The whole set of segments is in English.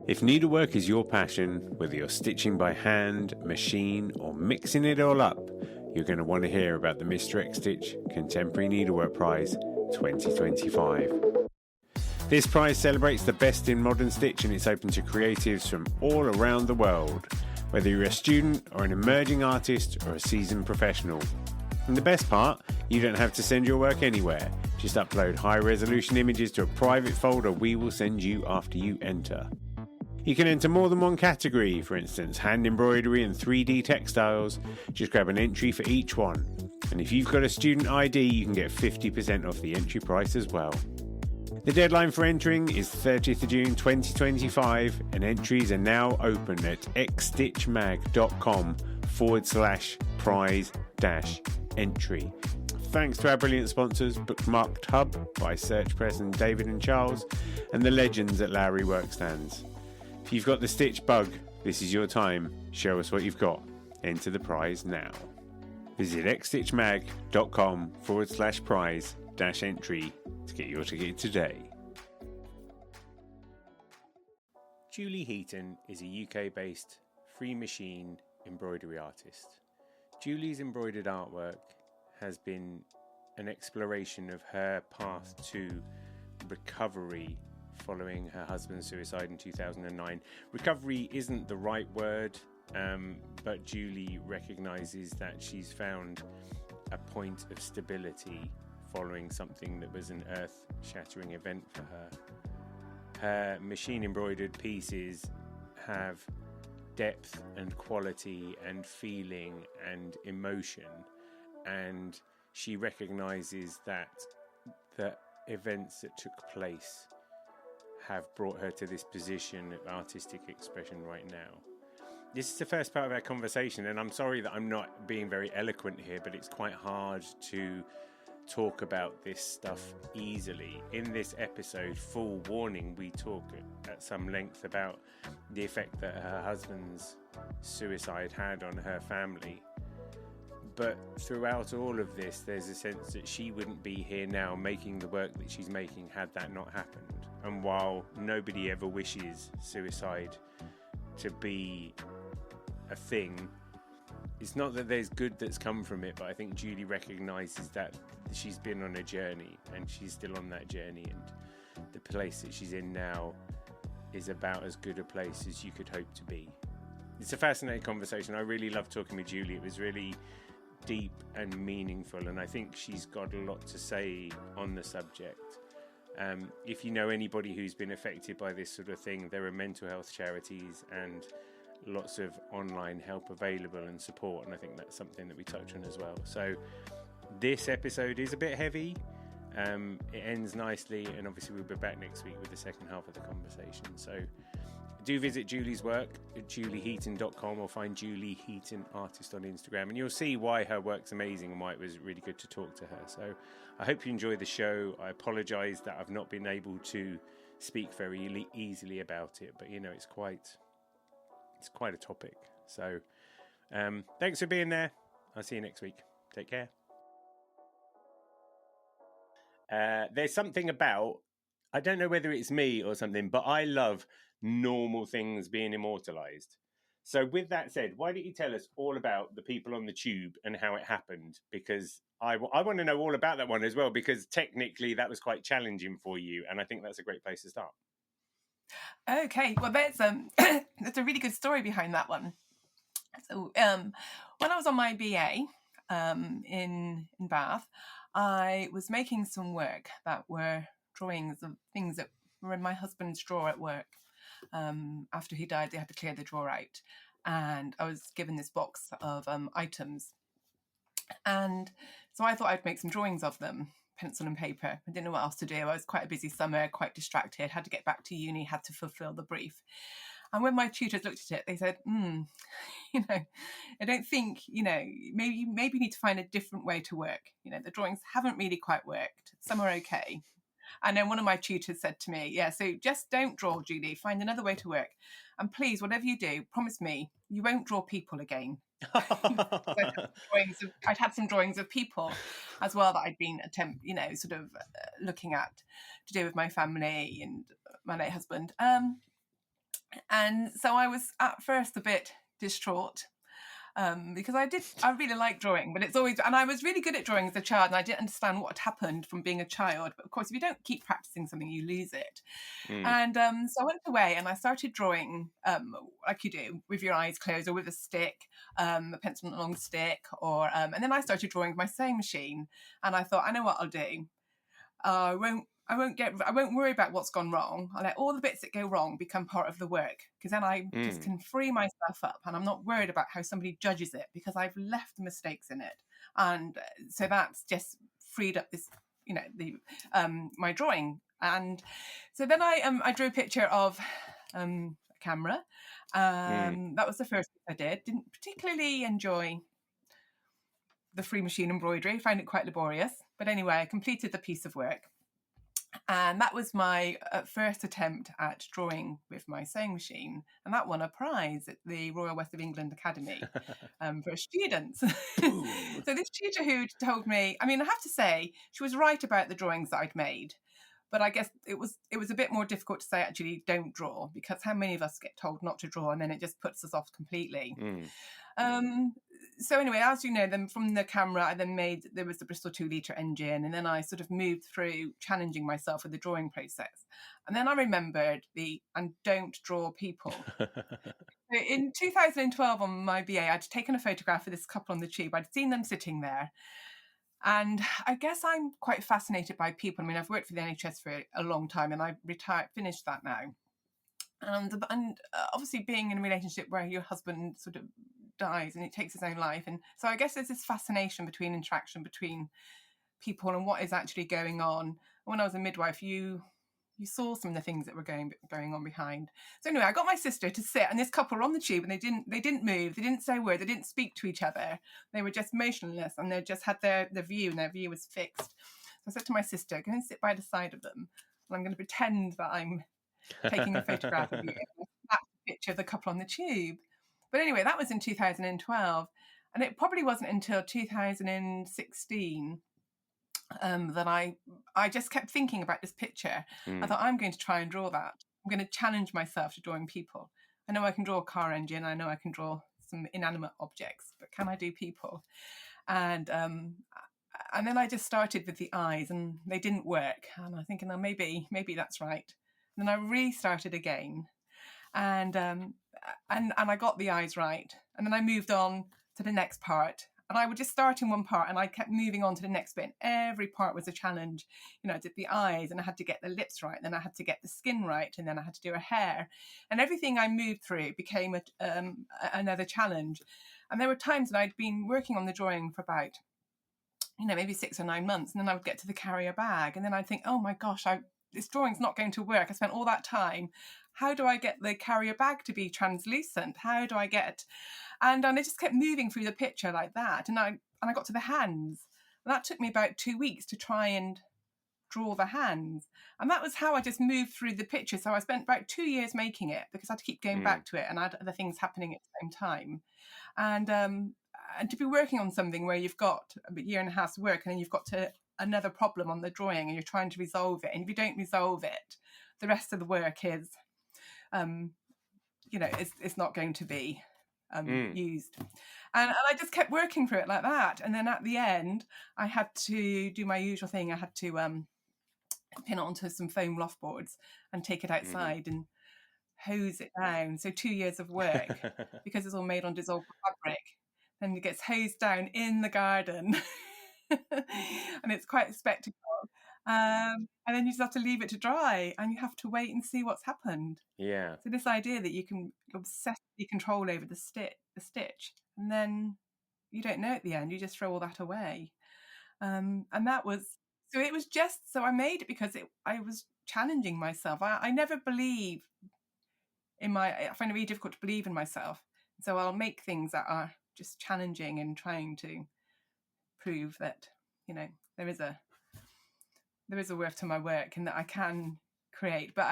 If needlework is your passion, whether you're stitching by hand, machine, or mixing it all up, you're going to want to hear about the Mr. X Stitch Contemporary Needlework Prize 2025. This prize celebrates the best in modern stitch, and it's open to creatives from all around the world, whether you're a student or an emerging artist or a seasoned professional. And the best part, you don't have to send your work anywhere. Just upload high-resolution images to a private folder we will send you after you enter. You can enter more than one category, for instance, hand embroidery and 3D textiles. Just grab an entry for each one. And if you've got a student ID, you can get 50% off the entry price as well. The deadline for entering is 30th of June 2025, and entries are now open at xstitchmag.com/prize-entry. Thanks to our brilliant sponsors, Bookmarked Hub by Search Press and David and Charles, and the legends at Lowry Workstands. If you've got the stitch bug, this is your time. Show us what you've got. Enter the prize now. Visit xstitchmag.com/prize-entry to get your ticket today. Julie Heaton is a UK-based free machine embroidery artist. Julie's embroidered artwork has been an exploration of her path to recovery following her husband's suicide in 2009. Recovery isn't the right word, but Julie recognises that she's found a point of stability following something that was an earth-shattering event for her. Her machine embroidered pieces have depth and quality and feeling and emotion, and she recognises that the events that took place have brought her to this position of artistic expression right now. This is the first part of our conversation, and I'm sorry that I'm not being very eloquent here, but it's quite hard to talk about this stuff easily. In this episode, full warning, we talk at some length about the effect that her husband's suicide had on her family. But throughout all of this, there's a sense that she wouldn't be here now making the work that she's making had that not happened. And while nobody ever wishes suicide to be a thing, it's not that there's good that's come from it, but I think Julie recognises that she's been on a journey and she's still on that journey, and the place that she's in now is about as good a place as you could hope to be. It's a fascinating conversation. I really love talking with Julie. It was really deep and meaningful, and I think she's got a lot to say on the subject. If you know anybody who's been affected by this sort of thing, there are mental health charities and lots of online help available and support, and I think that's something that we touch on as well. So this episode is a bit heavy. It ends nicely, and obviously we'll be back next week with the second half of the conversation. So do visit Julie's work at julieheaton.com, or find Julie Heaton Artist on Instagram, and you'll see why her work's amazing and why it was really good to talk to her. So I hope you enjoy the show. I apologise that I've not been able to speak very easily about it, but you know, it's quite a topic. So thanks for being there. I'll see you next week. Take care. There's something about, I don't know whether it's me or something, but I love normal things being immortalised. So with that said, why don't you tell us all about the people on the tube and how it happened? Because I want to know all about that one as well, because technically that was quite challenging for you, and I think that's a great place to start. Okay, well, there's a really good story behind that one. So when I was on my BA in Bath, I was making some work that were drawings of things that were in my husband's drawer at work. After he died, they had to clear the drawer out, and I was given this box of items, and so I thought I'd make some drawings of them, pencil and paper. I didn't know what else to do. I was quite a busy summer, quite distracted, had to get back to uni, had to fulfill the brief. And when my tutors looked at it, they said, I don't think, maybe you need to find a different way to work. The drawings haven't really quite worked. Some are okay. And then one of my tutors said to me, so just don't draw, Julie, find another way to work. And please, whatever you do, promise me you won't draw people again. I'd had some drawings of people as well that I'd been looking at to do with my family and my late husband. And so I was at first a bit distraught, because I really like drawing, but and I was really good at drawing as a child, and I didn't understand what had happened from being a child. But of course, if you don't keep practicing something, you lose it. And so I went away and I started drawing, like you do, with your eyes closed or with a stick, a pencil and a long stick, and then I started drawing with my sewing machine. And I thought, I know what I'll do. I won't worry about what's gone wrong. I'll let all the bits that go wrong become part of the work, because then I just can free myself up, and I'm not worried about how somebody judges it, because I've left mistakes in it. And so that's just freed up this, my drawing. And so then I drew a picture of a camera. That was the first thing I did. Didn't particularly enjoy the free machine embroidery. I found it quite laborious. But anyway, I completed the piece of work. And that was my first attempt at drawing with my sewing machine. And that won a prize at the Royal West of England Academy for students. So this tutor who told me, I mean, I have to say, she was right about the drawings that I'd made. But I guess it was a bit more difficult to say, actually, don't draw, because how many of us get told not to draw and then it just puts us off completely. So anyway, as you know, then from the camera, I then there was the Bristol 2-litre engine, and then I sort of moved through challenging myself with the drawing process. And then I remembered and don't draw people. In 2012 on my BA, I'd taken a photograph of this couple on the tube. I'd seen them sitting there. And I guess I'm quite fascinated by people. I mean, I've worked for the NHS for a long time, and I finished that now. And obviously being in a relationship where your husband sort of dies and it takes his own life, and so I guess there's this fascination between interaction between people and what is actually going on. When I was a midwife, you saw some of the things that were going on behind. So anyway, I got my sister to sit, and this couple were on the tube, and they didn't move, they didn't say a word, they didn't speak to each other, they were just motionless, and they just had their view, and their view was fixed. So I said to my sister, go and sit by the side of them, and I'm going to pretend that I'm taking a photograph of you. That's a picture of the couple on the tube. But anyway, that was in 2012. And it probably wasn't until 2016 that I just kept thinking about this picture. I thought, I'm going to try and draw that. I'm going to challenge myself to drawing people. I know I can draw a car engine. I know I can draw some inanimate objects, but can I do people? And then I just started with the eyes, and they didn't work. And I'm thinking, oh, maybe that's right. And then I restarted again, and I got the eyes right. And then I moved on to the next part, and I would just start in one part, and I kept moving on to the next bit. Every part was a challenge. I did the eyes, and I had to get the lips right. Then I had to get the skin right, and then I had to do her hair, and everything I moved through became another challenge. And there were times that I'd been working on the drawing for about, maybe 6 or 9 months, and then I would get to the carrier bag, and then I'd think, oh my gosh, this drawing's not going to work. I spent all that time. How do I get the carrier bag to be translucent? How do I get? And I just kept moving through the picture like that. And I got to the hands. And that took me about 2 weeks to try and draw the hands. And that was how I just moved through the picture. So I spent about 2 years making it, because I had to keep going back to it, and I had other things happening at the same time. And to be working on something where you've got a year and a half's work, and then you've got another problem on the drawing, and you're trying to resolve it, and if you don't resolve it, the rest of the work is it's not going to be used. And I just kept working through it like that. And then at the end, I had to do my usual thing. I had to pin it onto some foam loft boards and take it outside and hose it down. So 2 years of work, because it's all made on dissolved fabric, and it gets hosed down in the garden. And it's quite a spectacle. And then you just have to leave it to dry, and you have to wait and see what's happened. Yeah. So this idea that you can obsessively control over the stitch, and then you don't know at the end, you just throw all that away. And that was, so it was just, so I made it because I was challenging myself. I never believe I find it really difficult to believe in myself. So I'll make things that are just challenging and trying to prove that, there is a worth to my work, and that I can create. But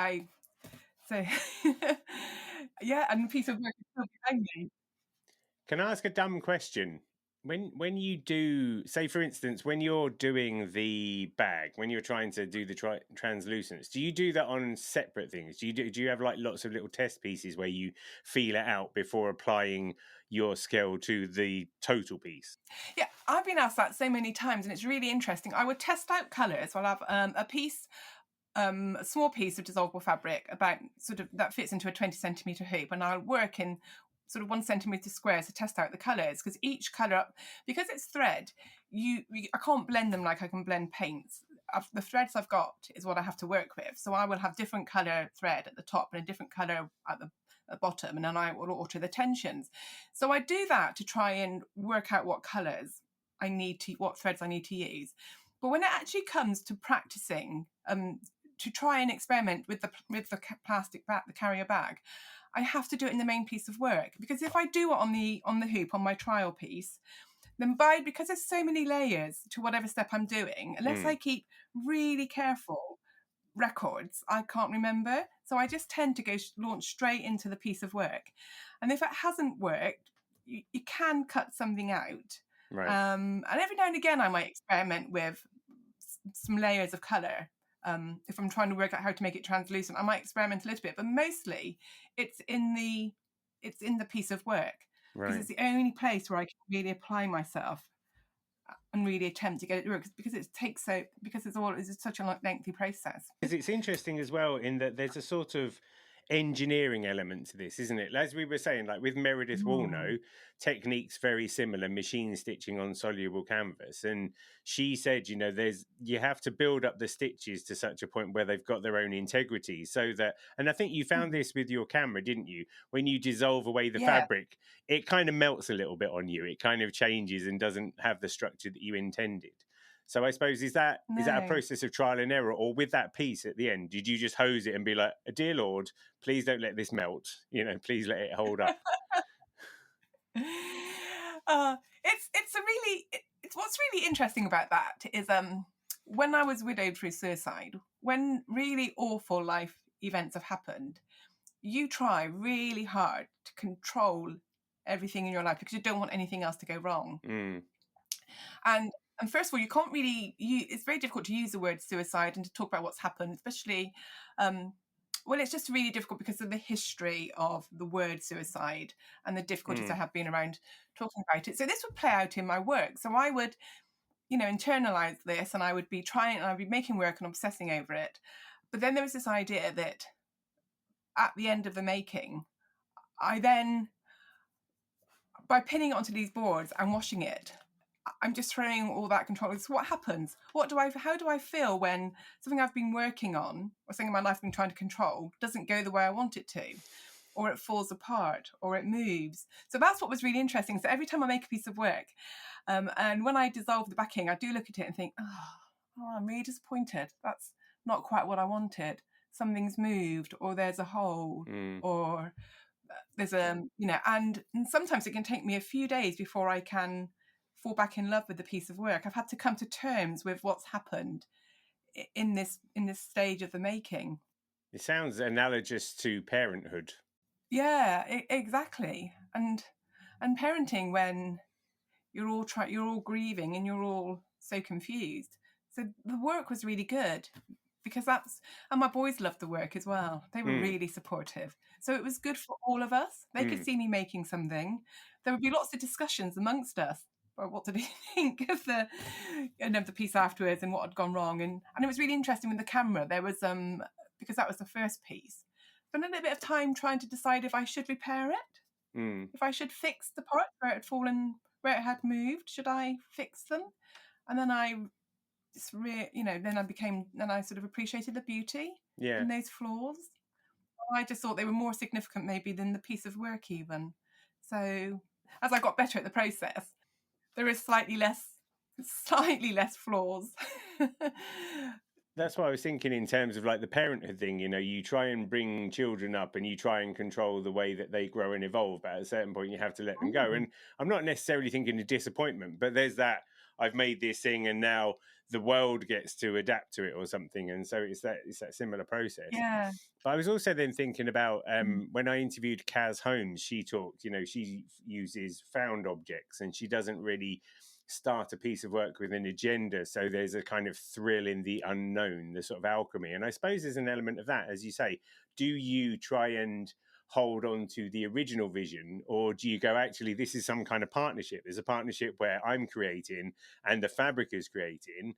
yeah, and a piece of work is still behind me. Can I ask a dumb question? When you do, say for instance, when you're doing the bag, when you're trying to do the translucence, do you do that on separate things? Do you have like lots of little test pieces where you feel it out before applying your skill to the total piece? Yeah, I've been asked that so many times, and it's really interesting. I would test out colours. So I'll have a piece, a small piece of dissolvable fabric about sort of that fits into a 20 centimetre hoop, and I'll work in sort of 1 centimetre squares to test out the colours, because each colour, because it's thread, I can't blend them like I can blend paints. The threads I've got is what I have to work with. So I will have different colour thread at the top and a different colour at the bottom, and then I will alter the tensions. So I do that to try and work out what colours what threads I need to use. But when it actually comes to practicing, to try and experiment with the plastic bag, the carrier bag, I have to do it in the main piece of work, because if I do it on the hoop on my trial piece, then because there's so many layers to whatever step I'm doing, unless I keep really careful records, I can't remember. So I just tend to launch straight into the piece of work. And if it hasn't worked, you can cut something out. Right. And every now and again, I might experiment with some layers of colour. If I'm trying to work out how to make it translucent, I might experiment a little bit, but mostly it's in the piece of work, because it's the only place where I can really apply myself and really attempt to get it to work, because it's such a lengthy process. It's interesting as well in that there's a sort of engineering element to this, isn't it? As we were saying, like with Meredith Woolnough, techniques very similar, machine stitching on soluble canvas, and she said, you have to build up the stitches to such a point where they've got their own integrity, so that, and I think you found this with your camera, didn't you? When you dissolve away the fabric, it kind of melts a little bit on you. It kind of changes and doesn't have the structure that you intended. So I suppose, is that a process of trial and error? Or with that piece at the end, did you just hose it and be like, dear Lord, please don't let this melt, please let it hold up? What's really interesting about that is when I was widowed through suicide, when really awful life events have happened, you try really hard to control everything in your life because you don't want anything else to go wrong. And first of all, you can't really, it's very difficult to use the word suicide and to talk about what's happened, especially, it's just really difficult because of the history of the word suicide and the difficulties I have been around talking about it. So this would play out in my work. So I would, internalize this, and I would be making work and obsessing over it. But then there was this idea that at the end of the making, I then, by pinning it onto these boards and washing it, I'm just throwing all that control. So what happens? How do I feel when something I've been working on or something in my life I've been trying to control doesn't go the way I want it to, or it falls apart, or it moves? So that's what was really interesting. So every time I make a piece of work, and when I dissolve the backing, I do look at it and think, oh, I'm really disappointed. That's not quite what I wanted. Something's moved, or there's a hole, or there's and sometimes it can take me a few days before I can fall back in love with the piece of work. I've had to come to terms with what's happened in this stage of the making. It sounds analogous to parenthood. Yeah, exactly. And parenting, when you're all grieving and you're all so confused. So the work was really good because and my boys loved the work as well. They were really supportive. So it was good for all of us. They could see me making something. There would be lots of discussions amongst us. Or what did he think of the piece afterwards and what had gone wrong? And it was really interesting with the camera. There was because that was the first piece. Spent a little bit of time trying to decide if I should repair it, if I should fix the parts where it had fallen, where it had moved. Should I fix them? And then I sort of appreciated the beauty in those flaws. I just thought they were more significant maybe than the piece of work even. So as I got better at the process, there is slightly less flaws. That's what I was thinking in terms of like the parenthood thing. You try and bring children up and you try and control the way that they grow and evolve, but at a certain point you have to let them go. And I'm not necessarily thinking of disappointment, but there's that I've made this thing and now the world gets to adapt to it or something. And so it's that similar process. Yeah. But I was also then thinking about when I interviewed Kaz Holmes, she talked, she uses found objects and she doesn't really start a piece of work with an agenda. So there's a kind of thrill in the unknown, the sort of alchemy. And I suppose there's an element of that, as you say. Do you try and hold on to the original vision, or do you go, actually, this is some kind of partnership? There's a partnership where I'm creating and the fabric is creating,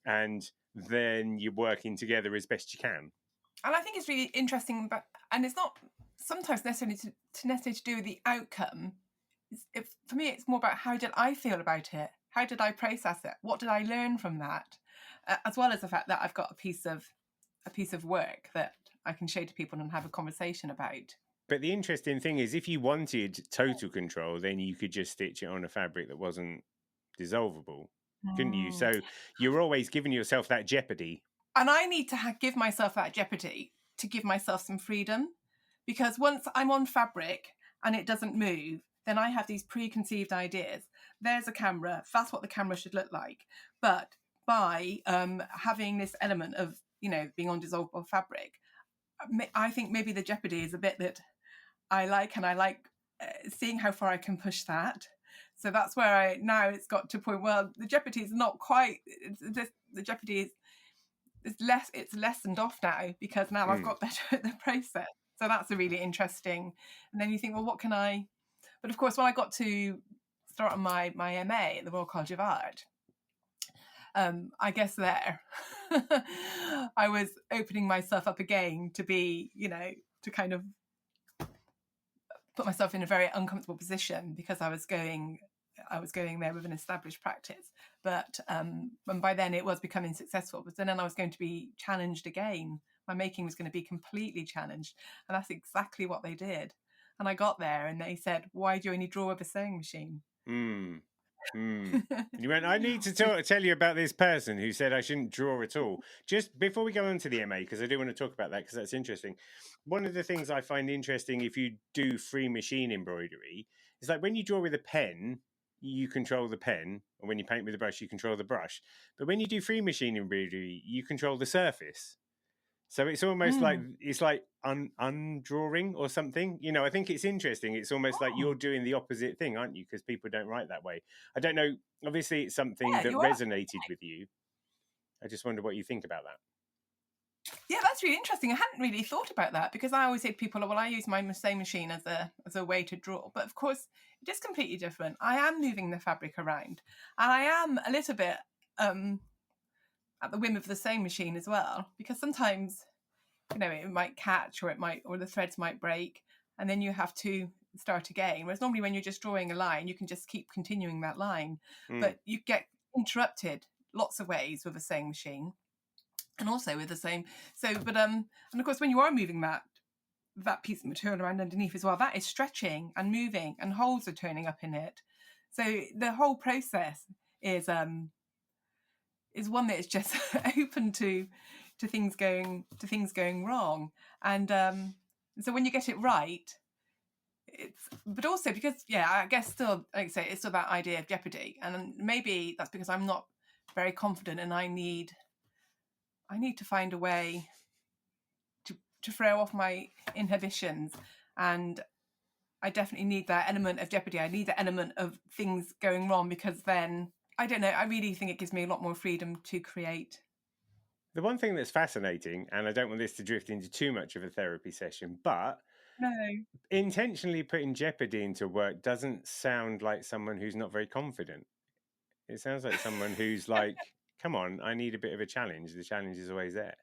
and then you're working together as best you can. And I think it's really interesting, and it's not sometimes necessarily to necessarily to do with the outcome. For me, it's more about how did I feel about it? How did I process it? What did I learn from that? As well as the fact that I've got a piece of work that I can show to people and have a conversation about. But the interesting thing is, if you wanted total control, then you could just stitch it on a fabric that wasn't dissolvable, couldn't you? So you're always giving yourself that jeopardy. And I need to give myself that jeopardy to give myself some freedom, because once I'm on fabric and it doesn't move, then I have these preconceived ideas. There's a camera, that's what the camera should look like. But by having this element of, being on dissolvable fabric, I think maybe the jeopardy is a bit that I like, and I like seeing how far I can push that. So that's where now it's got to a point where the jeopardy is not quite, the jeopardy is, it's lessened off now, because now I've got better at the process. So that's a really interesting. And then you think, well, what can I? But of course, when I got to start on my MA at the Royal College of Art, I guess there I was opening myself up again to be, to kind of put myself in a very uncomfortable position, because I was going there with an established practice, but and by then it was becoming successful. But then I was going to be challenged again. My making was going to be completely challenged, and that's exactly what they did. And I got there, and they said, "Why do you only draw with a sewing machine?" You went, I need to tell you about this person who said I shouldn't draw at all. Just before we go on to the MA, because I do want to talk about that, because that's interesting. One of the things I find interesting if you do free machine embroidery is like when you draw with a pen, you control the pen, and when you paint with a brush, you control the brush. But when you do free machine embroidery, you control the surface. So it's almost like it's like undrawing or something. I think it's interesting. It's almost like you're doing the opposite thing, aren't you? Because people don't write that way. I don't know. Obviously, it's something that resonated with you. I just wonder what you think about that. Yeah, that's really interesting. I hadn't really thought about that, because I always say to people, well, I use my sewing machine as a way to draw. But of course, it is completely different. I am moving the fabric around, and I am a little bit at the whim of the sewing machine as well, because sometimes, it might catch, or the threads might break, and then you have to start again. Whereas normally when you're just drawing a line, you can just keep continuing that line. But you get interrupted lots of ways with a sewing machine. And also with the same, and of course, when you are moving that piece of material around underneath as well, that is stretching and moving, and holes are turning up in it. So the whole process is one that is just open to things going wrong. And so when you get it right, but also because, I guess still, like I say, it's still that idea of jeopardy, and maybe that's because I'm not very confident, and I need to find a way to throw off my inhibitions. And I definitely need that element of jeopardy. I need the element of things going wrong, because then, I don't know, I really think it gives me a lot more freedom to create. The one thing that's fascinating, and I don't want this to drift into too much of a therapy session, but intentionally putting jeopardy into work doesn't sound like someone who's not very confident. It sounds like someone who's like, come on, I need a bit of a challenge. The challenge is always there.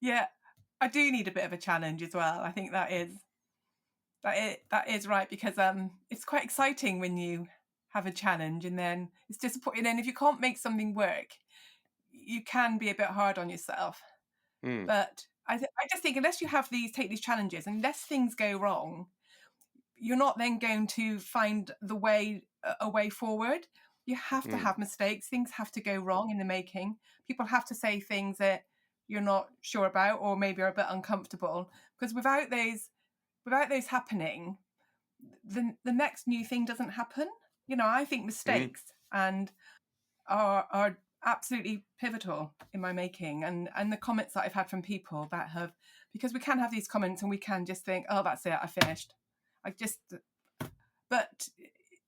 Yeah, I do need a bit of a challenge as well. I think that is right, because it's quite exciting when you have a challenge, and then it's disappointing. And if you can't make something work, you can be a bit hard on yourself. But I just think unless you take these challenges, unless things go wrong, you're not then going to find a way forward. You have to have mistakes. Things have to go wrong in the making. People have to say things that you're not sure about, or maybe are a bit uncomfortable, because without those happening, the next new thing doesn't happen. I think mistakes and are absolutely pivotal in my making. And the comments that I've had from people that have, because we can have these comments and we can just think, oh, that's it, I finished. But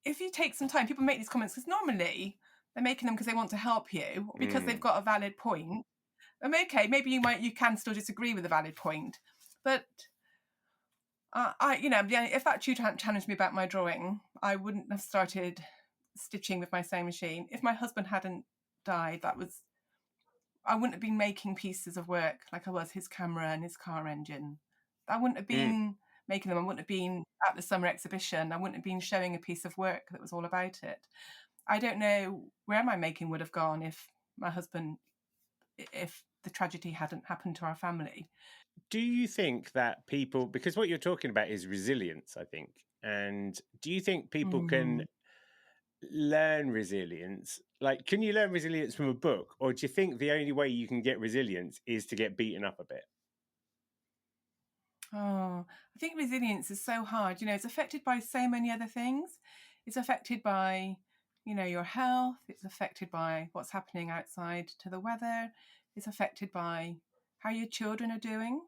if you take some time, people make these comments because normally they're making them because they want to help you, or because they've got a valid point. And okay, maybe you can still disagree with a valid point, but if that tutor hadn't challenged me about my drawing, I wouldn't have started stitching with my sewing machine. If my husband hadn't died, I wouldn't have been making pieces of work like I was his camera and his car engine. I wouldn't have been making them. I wouldn't have been at the summer exhibition. I wouldn't have been showing a piece of work that was all about it. I don't know where my making would have gone if the tragedy hadn't happened to our family. Do you think that people, because what you're talking about is resilience, I think, and do you think people can learn resilience? Like, can you learn resilience from a book, or do you think the only way you can get resilience is to get beaten up a bit? Oh, I think resilience is so hard. It's affected by so many other things. It's affected by, your health. It's affected by what's happening outside to the weather. It's affected by how your children are doing.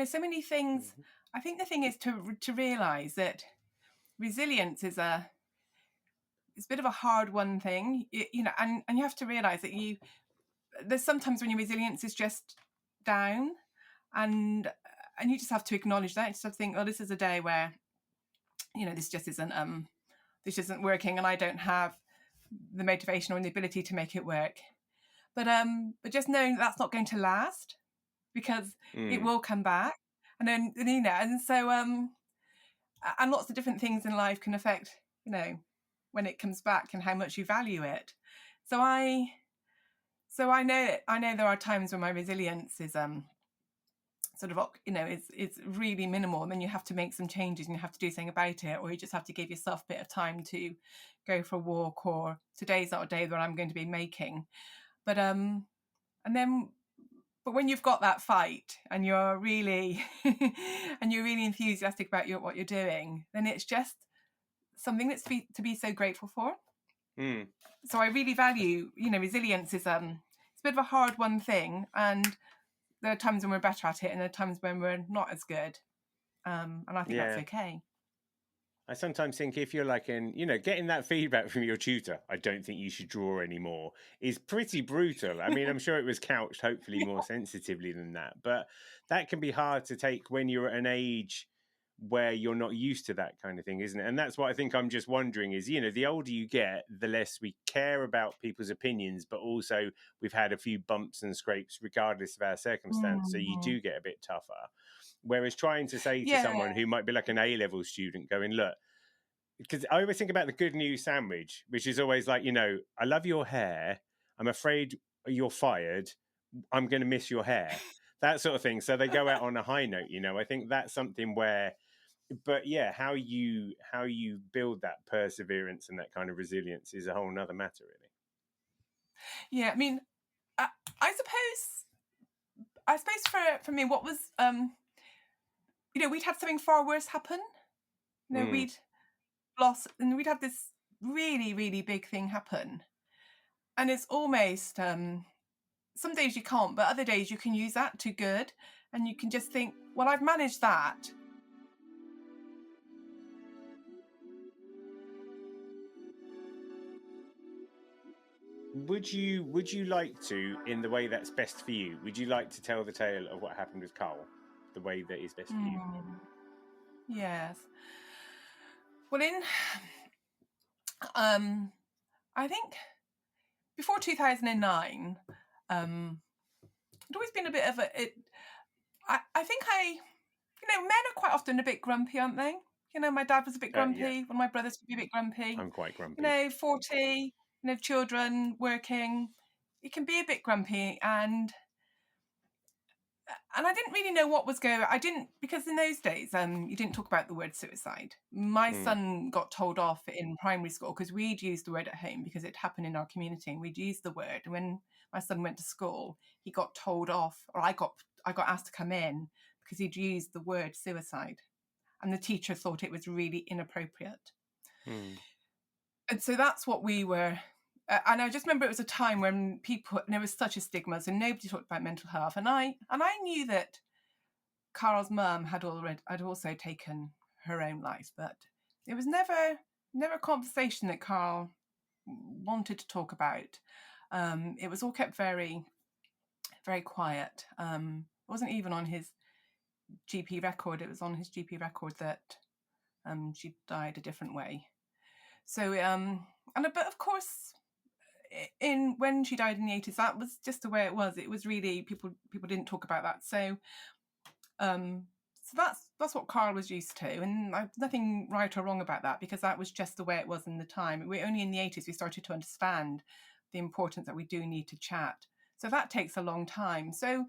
So many things. I think the thing is to realize that resilience is it's a bit of a hard one thing, and you have to realize that there's sometimes when your resilience is just down, and you just have to acknowledge that. You just have to think, oh, this is a day where, this just isn't working, and I don't have the motivation or the ability to make it work. But just knowing that's not going to last, because it will come back, and then and so and lots of different things in life can affect when it comes back and how much you value it. So I know there are times when my resilience is sort of it's really minimal, and then you have to make some changes and you have to do something about it, or you just have to give yourself a bit of time to go for a walk, or today's not a day that I'm going to be making. But when you've got that fight and you're really enthusiastic about what you're doing, then it's just something that's to be so grateful for. So I really value, resilience is it's a bit of a hard one thing, and there are times when we're better at it and there are times when we're not as good, and I think that's okay. I sometimes think if you're getting that feedback from your tutor, I don't think you should draw anymore, is pretty brutal. I mean, I'm sure it was couched hopefully more sensitively than that, but that can be hard to take when you're at an age where you're not used to that kind of thing, isn't it? And that's what I think I'm just wondering is, the older you get, the less we care about people's opinions, but also we've had a few bumps and scrapes regardless of our circumstance. So you do get a bit tougher. Whereas trying to say to someone who might be like an A-level student going, look, because I always think about the good news sandwich, which is always like, I love your hair. I'm afraid you're fired. I'm going to miss your hair. That sort of thing. So they go out on a high note, I think that's something where, but yeah, how you build that perseverance and that kind of resilience is a whole nother matter, really. Yeah, I mean, I suppose for me, what was, we'd had something far worse happen. We'd lost, and we'd had this really, really big thing happen. And it's almost, some days you can't, but other days you can use that to good. And you can just think, well, I've managed that. Would you like to, in the way that's best for you, would you like to tell the tale of what happened with Carl, the way that is best for you? Yes. Well, I think before 2009, it'd always been a bit of I think men are quite often a bit grumpy, aren't they? My dad was a bit grumpy. One of my brothers would be a bit grumpy. I'm quite grumpy. 40, children, working. It can be a bit grumpy, and I didn't really know what was going on. Because in those days, you didn't talk about the word suicide. My son got told off in primary school because we'd used the word at home because it happened in our community, and we'd used the word. And when my son went to school, he got told off, or I got asked to come in because he'd used the word suicide, and the teacher thought it was really inappropriate. and so that's what we were. And I just remember it was a time when there was such a stigma, so nobody talked about mental health. And I knew that Carl's mum had also taken her own life, but it was never a conversation that Carl wanted to talk about. It was all kept very, very quiet. It wasn't even on his GP record. It was on his GP record that she died a different way. So, but of course, when she died in the 80s, that was just the way it was. It was really, people didn't talk about that. So that's what Carl was used to, and nothing right or wrong about that, because that was just the way it was in the time. We only in the 80s we started to understand the importance that we do need to chat. So that takes a long time. So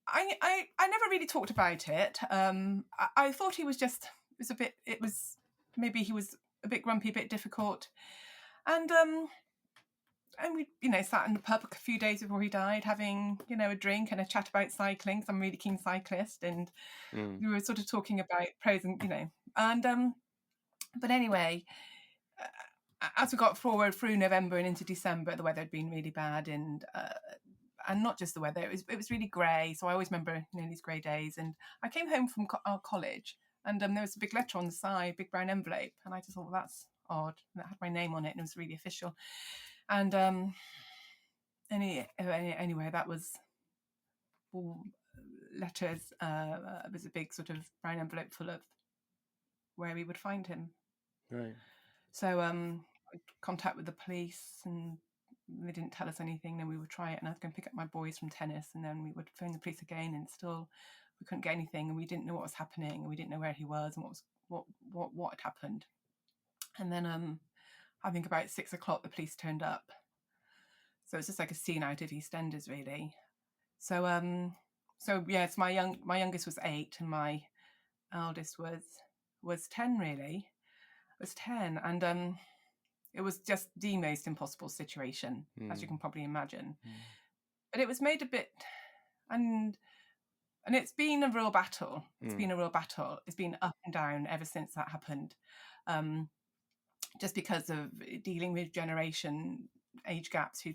I never really talked about it. I thought he was just, maybe he was a bit grumpy, a bit difficult, and we, sat in the pub a few days before he died, having, a drink and a chat about cycling, because I'm a really keen cyclist, and we were sort of talking about pros and, but anyway, as we got forward through November and into December, the weather had been really bad, and not just the weather, it was really grey. So I always remember, these grey days. And I came home from our college, and there was a big letter on the side, big brown envelope, and I just thought, well, that's odd. And it had my name on it, and it was really official. And anyway, that was all letters. It was a big sort of brown envelope full of where we would find him. Right. So contact with the police, and they didn't tell us anything. Then we would try it, and I was going to pick up my boys from tennis, and then we would phone the police again, and still we couldn't get anything, and we didn't know what was happening, and we didn't know where he was and what had happened. And then I think about 6 o'clock the police turned up. So it's just like a scene out of EastEnders, really. So yes, my youngest was 8, and my eldest was 10, really. It was 10, and it was just the most impossible situation, as you can probably imagine. But it was made a bit, and it's been a real battle. It's been a real battle. It's been up and down ever since that happened. Just because of dealing with generation age gaps who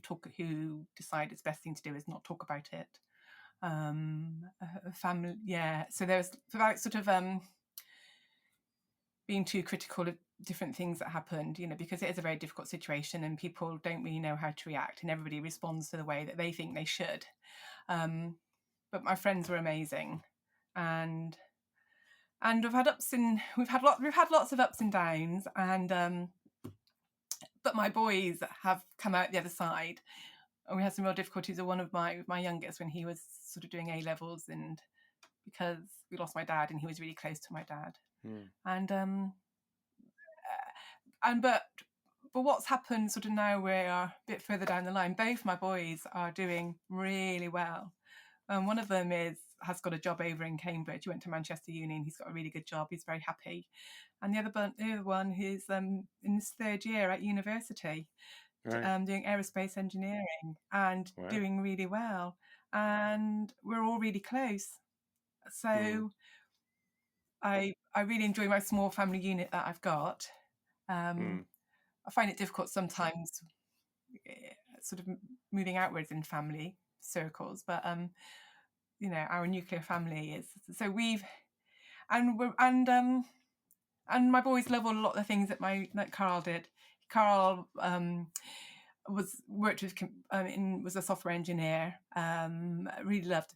decide it's best thing to do is not talk about it. Family, yeah. So there's about sort of being too critical of different things that happened, because it is a very difficult situation, and people don't really know how to react, and everybody responds to the way that they think they should. But my friends were amazing, and we've had lots of ups and downs, and but my boys have come out the other side. And we had some real difficulties with my youngest when he was sort of doing A-levels, and because we lost my dad, and he was really close to my dad. But what's happened sort of now, we're a bit further down the line, both my boys are doing really well. One of them has got a job over in Cambridge. He went to Manchester Uni, and he's got a really good job. He's very happy. And the other one who's in his 3rd year at university, right, doing aerospace engineering, and doing really well. And we're all really close. So I really enjoy my small family unit that I've got. I find it difficult sometimes, sort of moving outwards in family circles, but our nuclear family is, so and my boys love a lot of the things that Carl did. Carl was a software engineer. Really loved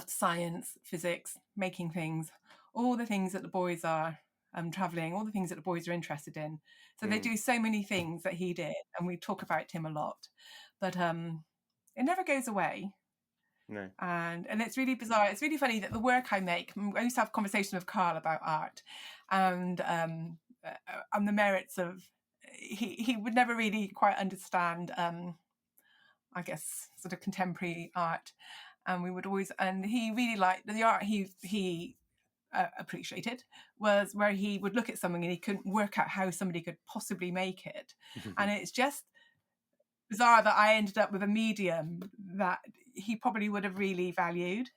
science, physics, making things, all the things that the boys are, traveling, all the things that the boys are interested in. So they do so many things that he did, and we talk about him a lot, but it never goes away. No. And it's really bizarre. It's really funny that the work I make, I used to have conversations with Carl about art, and the merits of, he would never really quite understand, I guess, sort of contemporary art. And we would always, and he really liked the art he appreciated was where he would look at something and he couldn't work out how somebody could possibly make it. And it's just bizarre that I ended up with a medium that he probably would have really valued.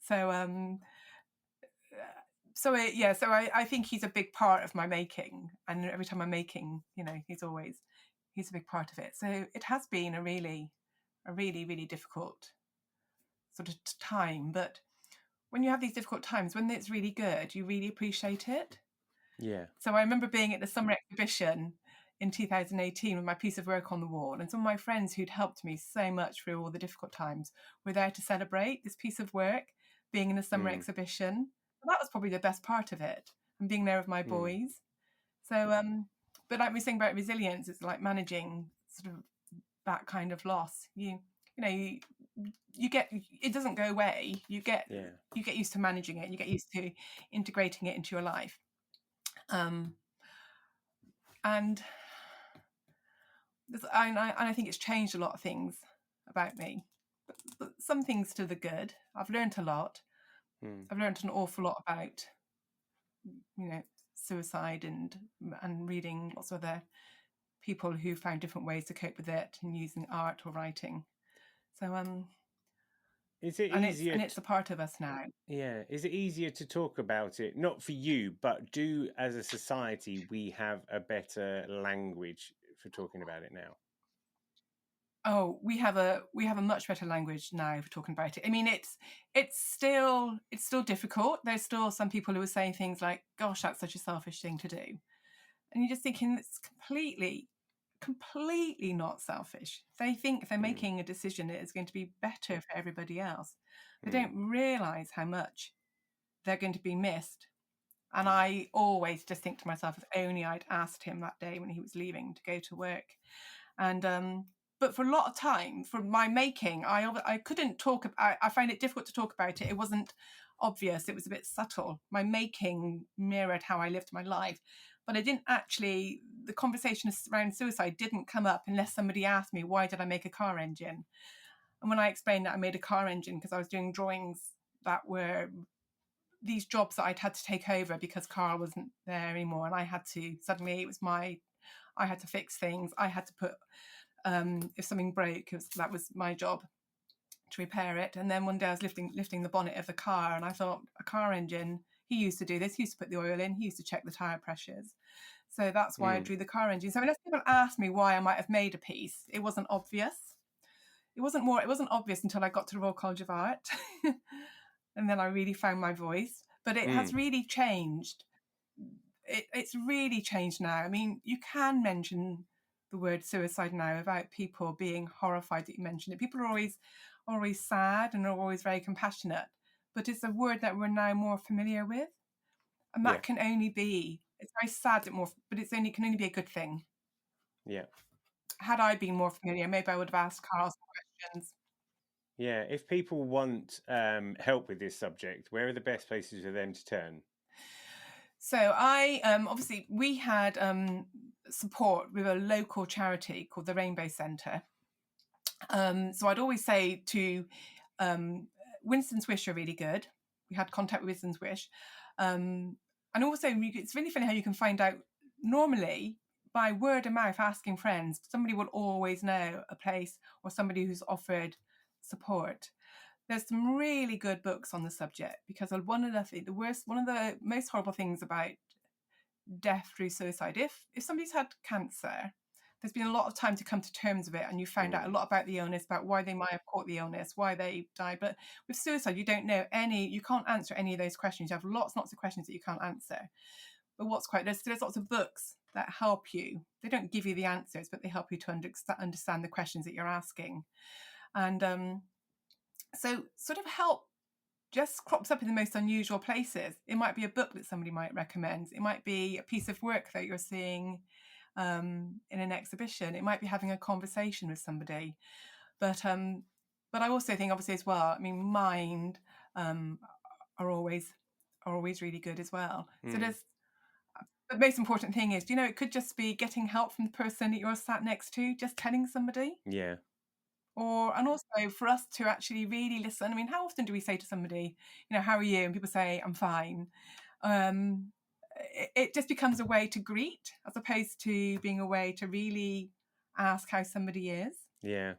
So So I think he's a big part of my making, and every time I'm making, he's a big part of it. So it has been a really really difficult sort of time. But when you have these difficult times, when it's really good, you really appreciate it. Yeah. So I remember being at the summer exhibition in 2018 with my piece of work on the wall, and some of my friends who'd helped me so much through all the difficult times were there to celebrate this piece of work being in a summer exhibition. And that was probably the best part of it, and being there with my boys. So but like we saying about resilience, it's like managing sort of that kind of loss. You get, it doesn't go away. You get used to managing it. You get used to integrating it into your life. And I think it's changed a lot of things about me, but some things to the good. I've learned a lot. I've learned an awful lot about suicide and reading lots of other people who found different ways to cope with it, and using art or writing. So is it easier? And it's a part of us now. Yeah. Is it easier to talk about it? Not for you, but do as a society we have a better language for talking about it now? Oh, we have a much better language now for talking about it. I mean, it's still difficult. There's still some people who are saying things like, "Gosh, that's such a selfish thing to do," and you're just thinking it's completely not selfish. They think they're making a decision that is going to be better for everybody else. They don't realise how much they're going to be missed. And I always just think to myself, if only I'd asked him that day when he was leaving to go to work. And but for a lot of time, for my making, I couldn't talk about. I find it difficult to talk about it. It wasn't obvious. It was a bit subtle. My making mirrored how I lived my life, but I didn't actually. The conversation around suicide didn't come up unless somebody asked me, why did I make a car engine? And when I explained that I made a car engine because I was doing drawings that were these jobs that I'd had to take over because Carl wasn't there anymore, and I had to suddenly, I had to fix things. I had to put, if something broke, that was my job to repair it. And then one day I was lifting the bonnet of the car, and I thought, a car engine, he used to do this. He used to put the oil in. He used to check the tire pressures. So that's why I drew the car engine. So unless people asked me why I might have made a piece, it wasn't obvious. It wasn't obvious until I got to the Royal College of Art. And then I really found my voice. But it has really changed. It's really changed now. I mean, you can mention the word suicide now without people being horrified that you mentioned it. People are always sad and are always very compassionate. But it's a word that we're now more familiar with. And that can only be, it's very sad, but it can only be a good thing. Yeah. Had I been more familiar, maybe I would have asked Carl some questions. Yeah. If people want help with this subject, where are the best places for them to turn? So I obviously we had support with a local charity called the Rainbow Centre. So I'd always say to Winston's Wish are really good. We had contact with Winston's Wish. And also, it's really funny how you can find out normally by word of mouth, asking friends. Somebody will always know a place or somebody who's offered support. There's some really good books on the subject, because one of the most horrible things about death through suicide, if somebody's had cancer, there's been a lot of time to come to terms with it, and you found out a lot about the illness, about why they might have caught the illness, why they died. But with suicide, you don't know you can't answer any of those questions. You have lots of questions that you can't answer. But there's lots of books that help you. They don't give you the answers, but they help you to understand the questions that you're asking. And so sort of help just crops up in the most unusual places. It might be a book that somebody might recommend. It might be a piece of work that you're seeing in an exhibition. It might be having a conversation with somebody. But I also think, obviously, as well, I mean, mind are always really good as well. So the most important thing is, it could just be getting help from the person that you're sat next to, just telling somebody. Yeah. And also for us to actually really listen. I mean, how often do we say to somebody, how are you? And people say, I'm fine. It just becomes a way to greet, as opposed to being a way to really ask how somebody is. Yeah.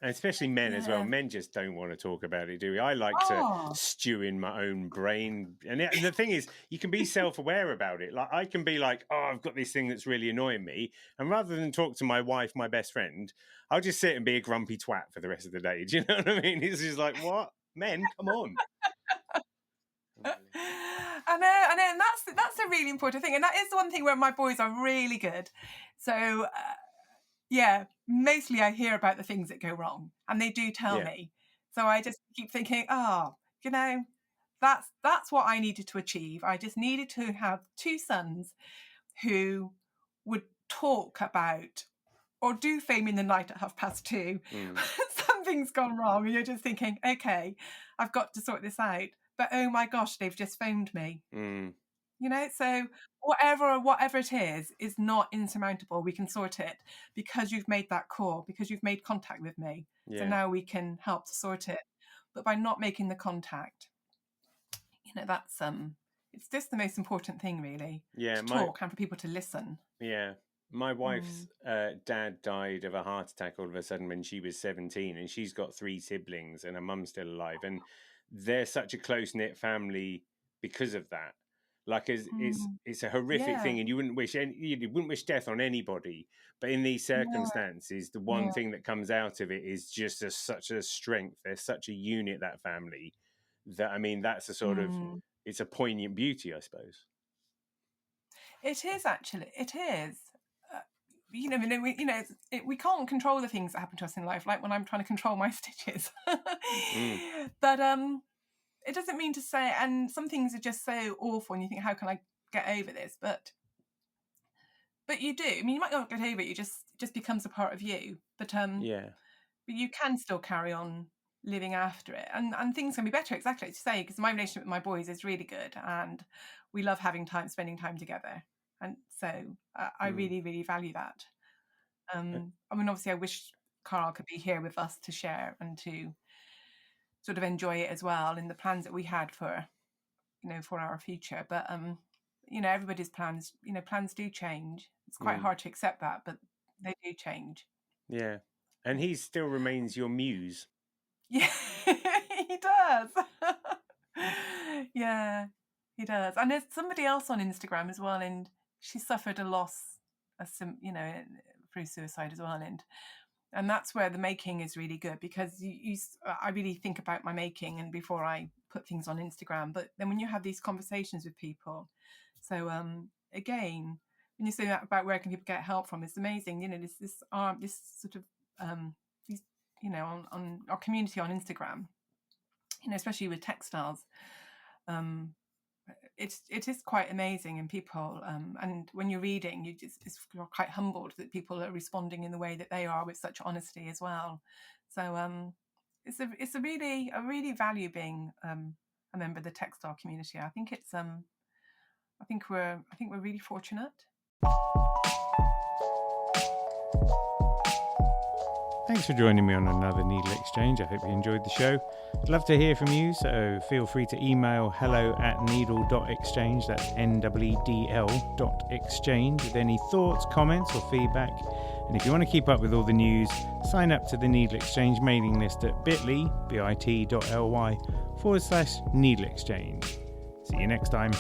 And especially men as well. Yeah. Men just don't want to talk about it, do we? I like to stew in my own brain. And the thing is, you can be self-aware about it. Like I can be like, oh, I've got this thing that's really annoying me. And rather than talk to my wife, my best friend, I'll just sit and be a grumpy twat for the rest of the day. Do you know what I mean? It's just like, what? Men, come on. I know, and that's a really important thing. And that is the one thing where my boys are really good. So... yeah, mostly I hear about the things that go wrong, and they do tell me. So I just keep thinking, that's what I needed to achieve. I just needed to have 2 sons who would talk about or do phone in the night at 2:30. Something's gone wrong, and you're just thinking, okay, I've got to sort this out. But oh my gosh, they've just phoned me. You know, so whatever it is not insurmountable. We can sort it because you've made that call, because you've made contact with me. So now we can help to sort it. But by not making the contact, you know, that's it's just the most important thing, really. To talk and for people to listen. Yeah. My wife's dad died of a heart attack all of a sudden when she was 17, and she's got 3 siblings, and her mum's still alive, and they're such a close-knit family because of that. Like it's a horrific thing, and you wouldn't wish death on anybody. But in these circumstances, the one thing that comes out of it is just such a strength. There's such a unit, that family, that I mean, that's a sort of, it's a poignant beauty, I suppose. It is actually. It is. We can't control the things that happen to us in life. Like when I'm trying to control my stitches, but it doesn't mean to say, and some things are just so awful and you think, how can I get over this? But you do. I mean, you might not get over it, it just becomes a part of you. But but you can still carry on living after it. And things can be better, exactly, to say, because my relationship with my boys is really good and we love spending time together. And so I really, really value that. I mean, obviously I wish Carl could be here with us to share and to sort of enjoy it as well in the plans that we had for our future. But everybody's plans do change. It's quite hard to accept that, but they do change. Yeah. And he still remains your muse. Yeah, he does. Yeah, he does. And there's somebody else on Instagram as well, and she suffered a loss, through suicide as well, and that's where the making is really good, because I really think about my making and before I put things on Instagram. But then when you have these conversations with people, so again, when you say that about where can people get help from, it's amazing. This sort of on our community on Instagram, especially with textiles, it is quite amazing, and people and when you're reading, you're quite humbled that people are responding in the way that they are with such honesty as well. So it's a really value being a member of the textile community. I think it's I think we're really fortunate. Thanks for joining me on another Needle Exchange. I hope you enjoyed the show. I'd love to hear from you, so feel free to email hello@needle.exchange, that's NEEDL.exchange, with any thoughts, comments or feedback. And if you want to keep up with all the news, sign up to the Needle Exchange mailing list at bit.ly/needleexchange. See you next time.